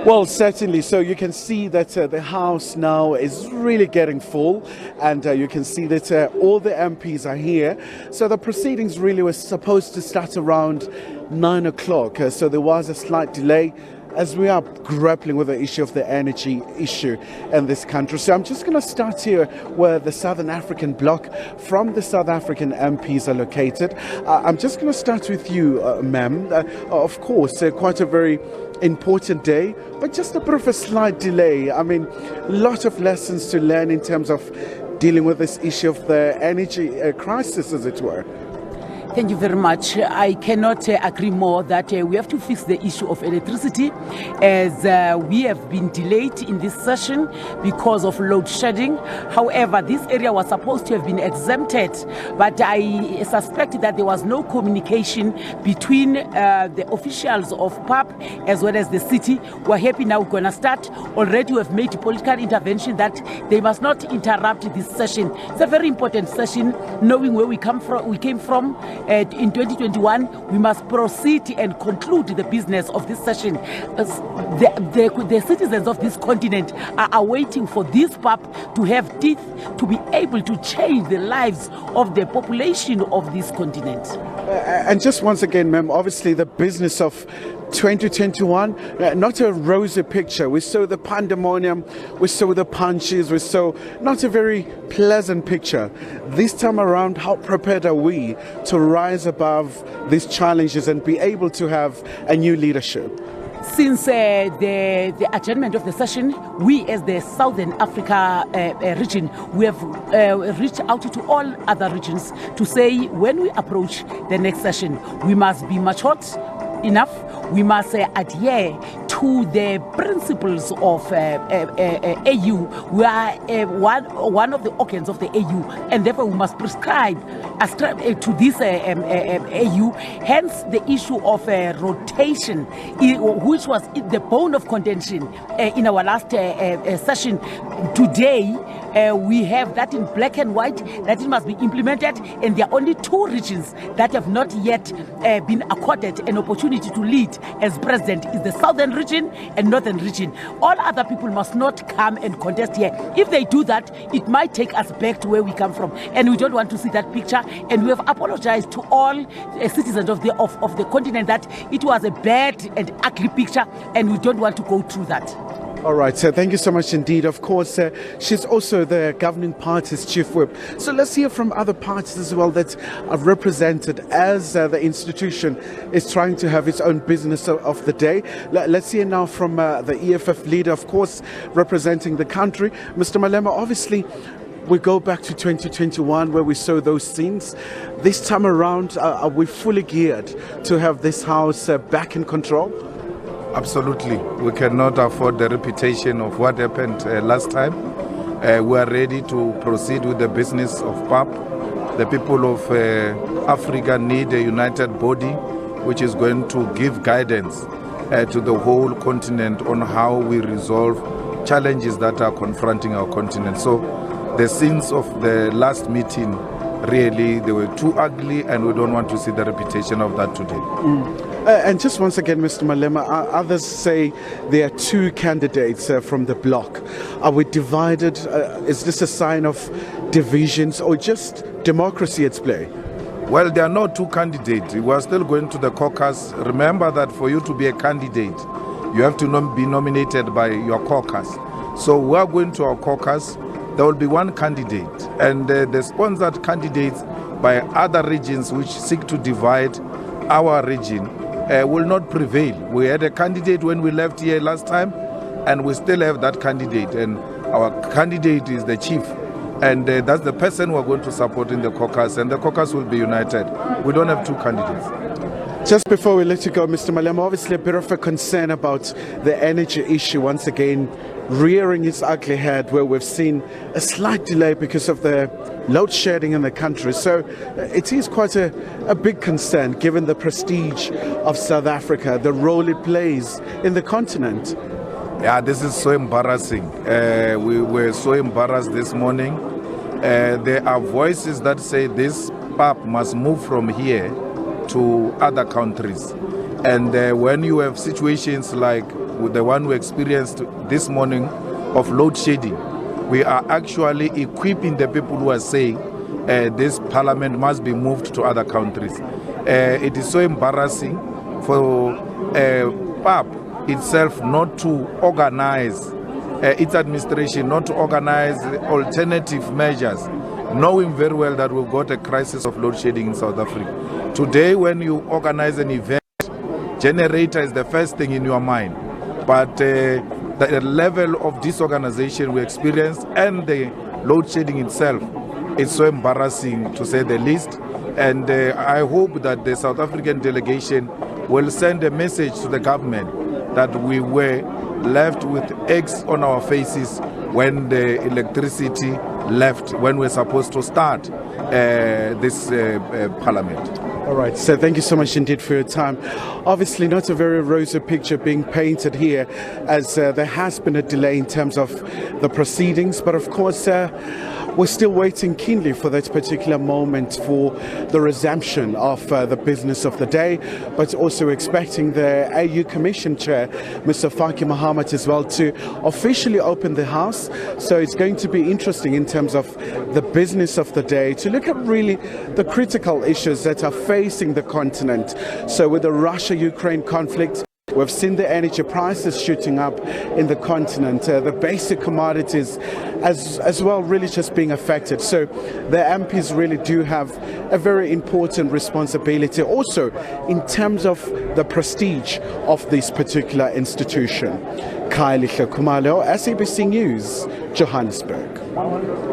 Well, certainly. So you can see that the House now is really getting full, and you can see that all the MPs are here. So the proceedings really were supposed to start around 9 o'clock. So there was a slight delay as we are grappling with the issue of the energy issue in this country. So I'm just going to start here where the Southern African bloc from the South African MPs are located. I'm just going to start with you, ma'am. Of course, quite a very important day, but just a bit of a slight delay. I mean, a lot of lessons to learn in terms of dealing with this issue of the energy crisis, as it were. Thank you very much. I cannot agree more that we have to fix the issue of electricity, as we have been delayed in this session because of load shedding. However, this area was supposed to have been exempted, but I suspect that there was no communication between the officials of PAP as well as the city. We're happy now we're going to start. Already we have made political intervention that they must not interrupt this session. It's a very important session, knowing where we came from. In 2021, we must proceed and conclude the business of this session. The citizens of this continent are waiting for this PAP to have teeth to be able to change the lives of the population of this continent. And just once again, ma'am, obviously the business of 2021, not a rosy picture. We saw the pandemonium, we saw the punches, we saw not a very pleasant picture. This time around, how prepared are we to rise above these challenges and be able to have a new leadership? Since the adjournment of the session, we as the Southern Africa region, we have reached out to all other regions to say when we approach the next session, we must be matured enough. We must adhere to the principles of AU. We are one of the organs of the AU, and therefore we must ascribe to this AU. Hence the issue of rotation, which was the bone of contention in our last session. Today, we have that in black and white, that it must be implemented, and there are only two regions that have not yet been accorded an opportunity to lead as president, is the southern region and northern region. All other people must not come and contest here. If they do that, it might take us back to where we come from, and we don't want to see that picture. And we have apologized to all citizens of the continent that it was a bad and ugly picture, and we don't want to go through that. All right, so thank you so much indeed. Of course, she's also the governing party's chief whip. So let's hear from other parties as well that are represented as the institution is trying to have its own business of the day. Let's hear now from the EFF leader, of course, representing the country. Mr. Malema, obviously, we go back to 2021 where we saw those scenes. This time around, are we fully geared to have this house back in control? Absolutely. We cannot afford the reputation of what happened last time. We are ready to proceed with the business of PAP. The people of Africa need a united body which is going to give guidance to the whole continent on how we resolve challenges that are confronting our continent. So the scenes of the last meeting, really, they were too ugly, and we don't want to see the reputation of that today. And just once again, Mr. Malema, others say there are two candidates from the bloc. Are we divided? Is this a sign of divisions or just democracy at play? Well, there are no two candidates. We are still going to the caucus. Remember that for you to be a candidate, you have to be nominated by your caucus. So we are going to our caucus. There will be one candidate, and the sponsored candidates by other regions which seek to divide our region will not prevail. We had a candidate when we left here last time, and we still have that candidate, and our candidate is the chief, and that's the person we're going to support in the caucus, and the caucus will be united. We don't have two candidates. Just before we let you go, Mr. Malema, obviously a bit of a concern about the energy issue once again rearing its ugly head, where we've seen a slight delay because of the load shedding in the country. So it is quite a big concern given the prestige of South Africa, the role it plays in the continent. Yeah, this is so embarrassing. We were so embarrassed this morning. There are voices that say this PAP must move from here to other countries. And when you have situations like with the one we experienced this morning of load shedding, we are actually equipping the people who are saying this parliament must be moved to other countries. It is so embarrassing for PAP itself not to organize its administration, not to organize alternative measures, knowing very well that we've got a crisis of load shedding in South Africa. Today, when you organize an event, generator is the first thing in your mind. But the level of disorganization we experience and the load shedding itself is so embarrassing, to say the least. And I hope that the South African delegation will send a message to the government that we were left with eggs on our faces when the electricity left, when we're supposed to start this parliament. All right, so thank you so much indeed for your time. Obviously not a very rosy picture being painted here, as there has been a delay in terms of the proceedings, but of course we're still waiting keenly for that particular moment for the resumption of the business of the day, but also expecting the AU Commission Chair, Mr. Faki Mohammed, as well, to officially open the House. So it's going to be interesting in terms of the business of the day to look at really the critical issues that are facing the continent. So with the Russia-Ukraine conflict, we've seen the energy prices shooting up in the continent, the basic commodities as well really just being affected. So the MPs really do have a very important responsibility also in terms of the prestige of this particular institution. Khumalo, SABC News, Johannesburg.